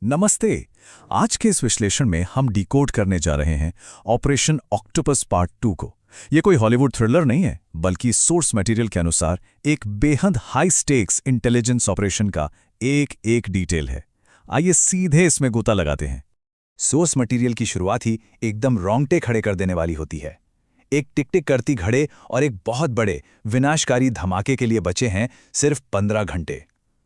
नमस्ते। आज के इस विश्लेषण में हम डिकोड करने जा रहे हैं ऑपरेशन ऑक्टोपस पार्ट 2 को। यह कोई हॉलीवुड थ्रिलर नहीं है, बल्कि सोर्स मटेरियल के अनुसार एक बेहद हाई स्टेक्स इंटेलिजेंस ऑपरेशन का एक एक डिटेल है। आइए सीधे इसमें गोता लगाते हैं। सोर्स मटेरियल की शुरुआत ही एकदम रोंगटे खड़े कर देने वाली होती है। एक टिक टिक करती घड़े और एक बहुत बड़े विनाशकारी धमाके के लिए बचे हैं सिर्फ 15 घंटे।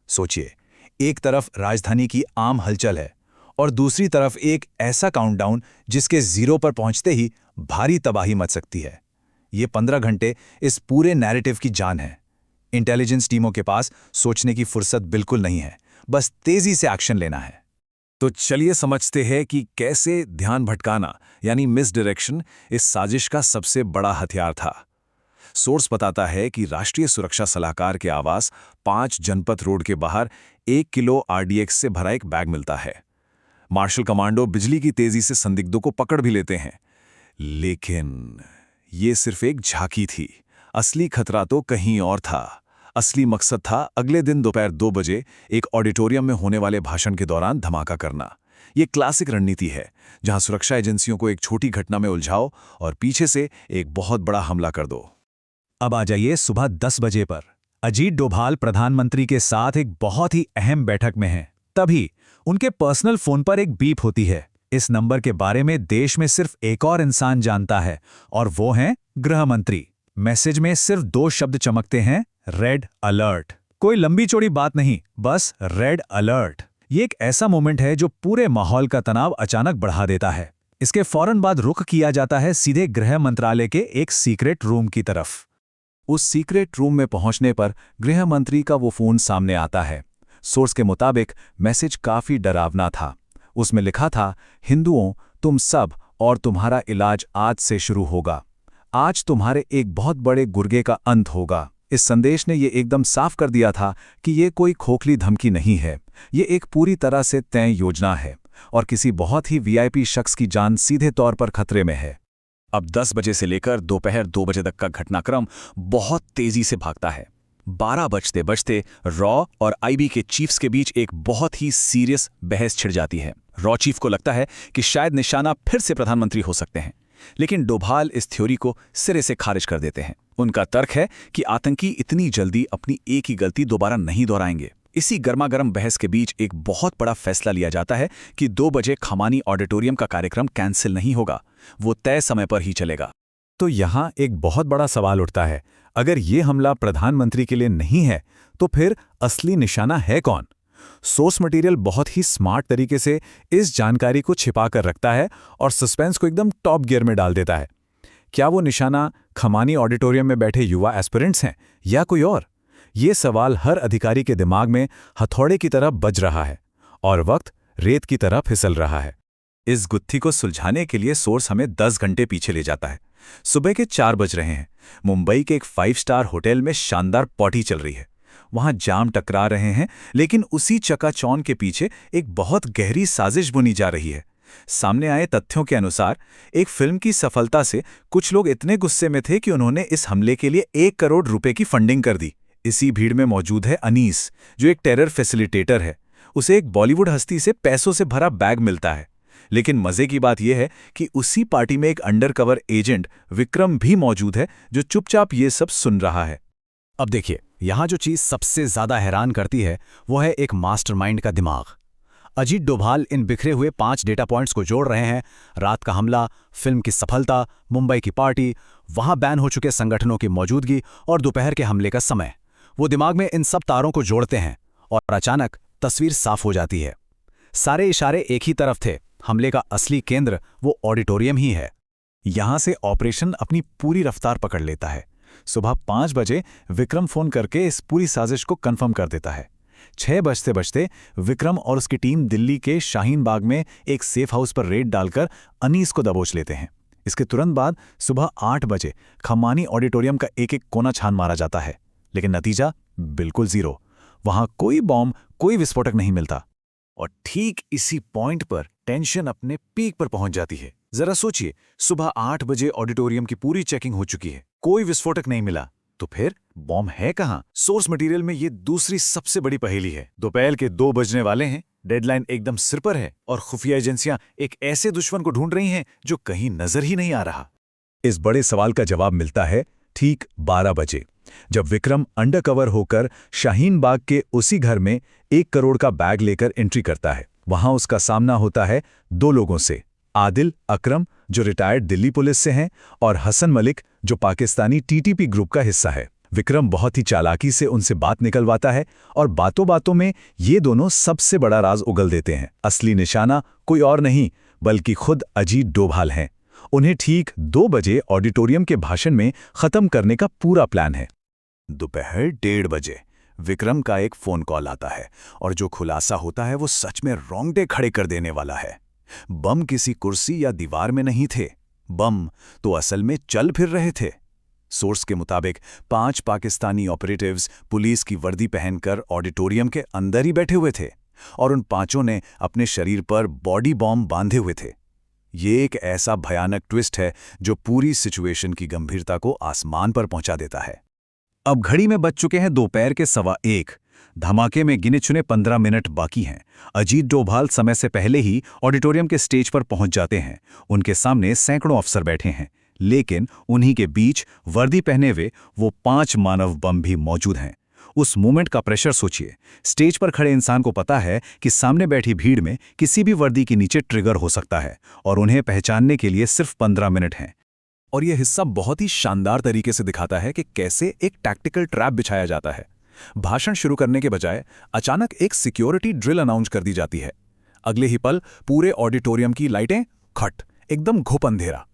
सोचिए, एक तरफ राजधानी की आम हलचल है और दूसरी तरफ एक ऐसा काउंटडाउन जिसके जीरो पर पहुंचते ही भारी तबाही मच सकती है। ये 15 घंटे इस पूरे नैरेटिव की जान है। इंटेलिजेंस टीमों के पास सोचने की फुर्सत बिल्कुल नहीं है, बस तेजी से एक्शन लेना है। तो चलिए समझते हैं कि कैसे ध्यान भटकाना यानी मिस डायरेक्शन इस साजिश का सबसे बड़ा हथियार था। सोर्स बताता है कि राष्ट्रीय सुरक्षा सलाहकार के आवास 5 जनपथ रोड के बाहर 1 किलो आरडीएक्स से भरा एक बैग मिलता है। मार्शल कमांडो बिजली की तेजी से संदिग्धों को पकड़ भी लेते हैं, लेकिन ये सिर्फ एक झांकी थी। असली खतरा तो कहीं और था। असली मकसद था अगले दिन दोपहर 2 बजे एक ऑडिटोरियम में होने वाले भाषण के दौरान धमाका करना। ये क्लासिक रणनीति है, जहां सुरक्षा एजेंसियों को एक छोटी घटना में उलझाओ और पीछे से एक बहुत बड़ा हमला कर दो। अब आ जाइए सुबह 10 बजे पर। अजीत डोभाल प्रधानमंत्री के साथ एक बहुत ही अहम बैठक में हैं। तभी उनके पर्सनल फोन पर एक बीप होती है। इस नंबर के बारे में देश में सिर्फ एक और इंसान जानता है, और वो हैं गृह मंत्री। मैसेज में सिर्फ 2 शब्द चमकते हैं, रेड अलर्ट। कोई लंबी चौड़ी बात नहीं, बस रेड अलर्ट। ये एक ऐसा मोमेंट है जो पूरे माहौल का तनाव अचानक बढ़ा देता है। इसके फौरन बाद रुख किया जाता है सीधे गृह मंत्रालय के एक सीक्रेट रूम की तरफ। उस सीक्रेट रूम में पहुंचने पर गृह मंत्री का वो फोन सामने आता है। सोर्स के मुताबिक मैसेज काफी डरावना था। उसमें लिखा था, हिंदुओं, तुम सब और तुम्हारा इलाज आज से शुरू होगा। आज तुम्हारे एक बहुत बड़े गुर्गे का अंत होगा। इस संदेश ने ये एकदम साफ कर दिया था कि ये कोई खोखली धमकी नहीं है, ये एक पूरी तरह से तय योजना है और किसी बहुत ही वीआईपी शख्स की जान सीधे तौर पर खतरे में है। अब 10 बजे से लेकर दोपहर 2 बजे तक का घटनाक्रम बहुत तेजी से भागता है। 12 बजते बजते रॉ और आईबी के चीफ्स के बीच एक बहुत ही सीरियस बहस छिड़ जाती है। रॉ चीफ को लगता है कि शायद निशाना फिर से प्रधानमंत्री हो सकते हैं, लेकिन डोभाल इस थ्योरी को सिरे से खारिज कर देते हैं। उनका तर्क है कि आतंकी इतनी जल्दी अपनी एक ही गलती दोबारा नहीं दोहराएंगे। इसी गर्मागर्म बहस के बीच एक बहुत बड़ा फैसला लिया जाता है कि 2 बजे खमानी ऑडिटोरियम का कार्यक्रम कैंसिल नहीं होगा, वो तय समय पर ही चलेगा। तो यहां एक बहुत बड़ा सवाल उठता है, अगर ये हमला प्रधानमंत्री के लिए नहीं है तो फिर असली निशाना है कौन? सोर्स मटेरियल बहुत ही स्मार्ट तरीके से इस जानकारी को छिपा कर रखता है और सस्पेंस को एकदम टॉप गियर में डाल देता है। क्या वो निशाना खमानी ऑडिटोरियम में बैठे युवा एस्पिरेंट्स हैं या कोई और? ये सवाल हर अधिकारी के दिमाग में हथौड़े की तरह बज रहा है और वक्त रेत की तरह फिसल रहा है। इस गुत्थी को सुलझाने के लिए सोर्स हमें 10 घंटे पीछे ले जाता है। सुबह के 4 बज रहे हैं। मुंबई के एक 5 स्टार होटल में शानदार पार्टी चल रही है। वहां जाम टकरा रहे हैं, लेकिन उसी चकाचौंध के पीछे एक बहुत गहरी साजिश बुनी जा रही है। सामने आए तथ्यों के अनुसार एक फिल्म की सफलता से कुछ लोग इतने गुस्से में थे कि उन्होंने इस हमले के लिए 1 करोड़ रुपए की फंडिंग कर दी। इसी भीड़ में मौजूद है अनीस, जो एक टेरर फैसिलिटेटर है। उसे एक बॉलीवुड हस्ती से पैसों से भरा बैग मिलता है। लेकिन मजे की बात यह है कि उसी पार्टी में एक अंडरकवर एजेंट विक्रम भी मौजूद है, जो चुपचाप ये सब सुन रहा है। अब देखिए, यहां जो चीज सबसे ज्यादा हैरान करती है वो है एक मास्टरमाइंड का दिमाग। अजीत डोभाल इन बिखरे हुए 5 डेटा पॉइंट्स को जोड़ रहे हैं। रात का हमला, फिल्म की सफलता, मुंबई की पार्टी, वहां बैन हो चुके संगठनों की मौजूदगी और दोपहर के हमले का समय। वो दिमाग में इन सब तारों को जोड़ते हैं और अचानक तस्वीर साफ हो जाती है। सारे इशारे एक ही तरफ थे। हमले का असली केंद्र वो ऑडिटोरियम ही है। यहां से ऑपरेशन अपनी पूरी रफ्तार पकड़ लेता है। सुबह 5 बजे विक्रम फोन करके इस पूरी साजिश को कंफर्म कर देता है। 6 बजते बजते विक्रम और उसकी टीम दिल्ली के शाहीन बाग में एक सेफ हाउस पर रेड डालकर अनीस को दबोच लेते हैं। इसके तुरंत बाद सुबह 8 बजे खमानी ऑडिटोरियम का एक एक कोना छान मारा जाता है, लेकिन नतीजा बिल्कुल जीरो। वहां कोई बॉम्ब, कोई विस्फोटक नहीं मिलता। और ठीक इसी पॉइंट पर टेंशन अपने पीक पर पहुंच जाती है। जरा सोचिए, सुबह 8 बजे ऑडिटोरियम की पूरी चेकिंग हो चुकी है, कोई विस्फोटक नहीं मिला, तो फिर बॉम्ब है कहाँ? सोर्स मटेरियल में ये दूसरी सबसे बड़ी पहेली है। दोपहर के 2 बजने वाले हैं, डेडलाइन एकदम सिर पर है और खुफिया एजेंसियां एक ऐसे दुश्मन को ढूंढ रही हैं जो कहीं नजर ही नहीं आ रहा। इस बड़े सवाल का जवाब मिलता है ठीक 12 बजे, जब विक्रम अंडरकवर होकर शाहीन बाग के उसी घर में 1 करोड़ का बैग लेकर एंट्री करता है। वहां उसका सामना होता है 2 लोगों से, आदिल अकरम जो रिटायर्ड दिल्ली पुलिस से हैं और हसन मलिक जो पाकिस्तानी टीटीपी ग्रुप का हिस्सा है। विक्रम बहुत ही चालाकी से उनसे बात निकलवाता है और बातों बातों में ये दोनों सबसे बड़ा राज उगल देते हैं। असली निशाना कोई और नहीं बल्कि खुद अजीत डोभाल हैं। उन्हें ठीक 2 बजे ऑडिटोरियम के भाषण में खत्म करने का पूरा प्लान है। दोपहर 1:30 बजे विक्रम का एक फोन कॉल आता है और जो खुलासा होता है वो सच में रोंगटे खड़े कर देने वाला है। बम किसी कुर्सी या दीवार में नहीं थे, बम तो असल में चल फिर रहे थे। सोर्स के मुताबिक 5 पाकिस्तानी ऑपरेटिव्स पुलिस की वर्दी पहनकर ऑडिटोरियम के अंदर ही बैठे हुए थे और उन 5 ने अपने शरीर पर बॉडी बॉम्ब बांधे हुए थे। ये एक ऐसा भयानक ट्विस्ट है जो पूरी सिचुएशन की गंभीरता को आसमान पर पहुंचा देता है। अब घड़ी में बज चुके हैं दोपहर के 1:15। धमाके में गिने चुने 15 मिनट बाकी हैं। अजीत डोभाल समय से पहले ही ऑडिटोरियम के स्टेज पर पहुंच जाते हैं। उनके सामने सैकड़ों अफसर बैठे हैं, लेकिन उन्हीं के बीच वर्दी पहने हुए वो 5 मानव बम भी मौजूद हैं। उस मोमेंट का प्रेशर सोचिए। स्टेज पर खड़े इंसान को पता है कि सामने बैठी भीड़ में किसी भी वर्दी के नीचे ट्रिगर हो सकता है और उन्हें पहचानने के लिए सिर्फ 15 मिनट हैं। और यह हिस्सा बहुत ही शानदार तरीके से दिखाता है कि कैसे एक टैक्टिकल ट्रैप बिछाया जाता है। भाषण शुरू करने के बजाय अचानक एक सिक्योरिटी ड्रिल अनाउंस कर दी जाती है। अगले ही पल पूरे ऑडिटोरियम की लाइटें खट, एकदम घुप अंधेरा।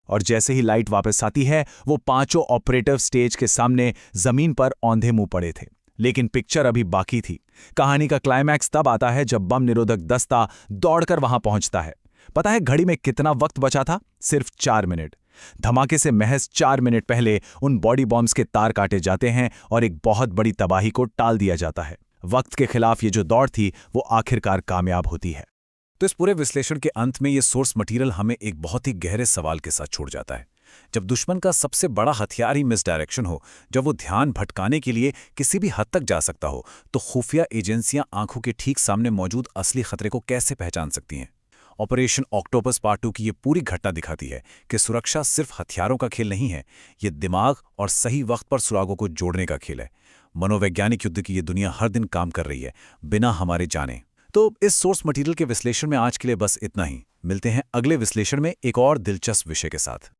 और जैसे ही लाइट वापस आती है वो 5 ऑपरेटिव स्टेज के सामने जमीन पर औंधे मुंह पड़े थे। लेकिन पिक्चर अभी बाकी थी। कहानी का क्लाइमैक्स तब आता है जब बम निरोधक दस्ता दौड़कर वहां पहुंचता है। पता है घड़ी में कितना वक्त बचा था? सिर्फ 4 मिनट। धमाके से महज 4 मिनट पहले उन बॉडी बॉम्ब्स के तार काटे जाते हैं और एक बहुत बड़ी तबाही को टाल दिया जाता है। वक्त के खिलाफ ये जो दौड़ थी वो आखिरकार कामयाब होती है। तो इस पूरे विश्लेषण के अंत में ये सोर्स मटेरियल हमें एक बहुत ही गहरे सवाल के साथ छोड़ जाता है। जब दुश्मन का सबसे बड़ा हथियार ही मिसडायरेक्शन हो, जब वो ध्यान भटकाने के लिए किसी भी हद तक जा सकता हो, तो खुफिया एजेंसियां आंखों के ठीक सामने मौजूद असली खतरे को कैसे पहचान सकती हैं? ऑपरेशन ऑक्टोपस पार्ट 2 की ये पूरी घटना दिखाती है कि सुरक्षा सिर्फ हथियारों का खेल नहीं है, ये दिमाग और सही वक्त पर सुरागों को जोड़ने का खेल है। मनोवैज्ञानिक युद्ध की ये दुनिया हर दिन काम कर रही है, बिना हमारे जाने। तो इस सोर्स मटेरियल के विश्लेषण में आज के लिए बस इतना ही। मिलते हैं अगले विश्लेषण में एक और दिलचस्प विषय के साथ।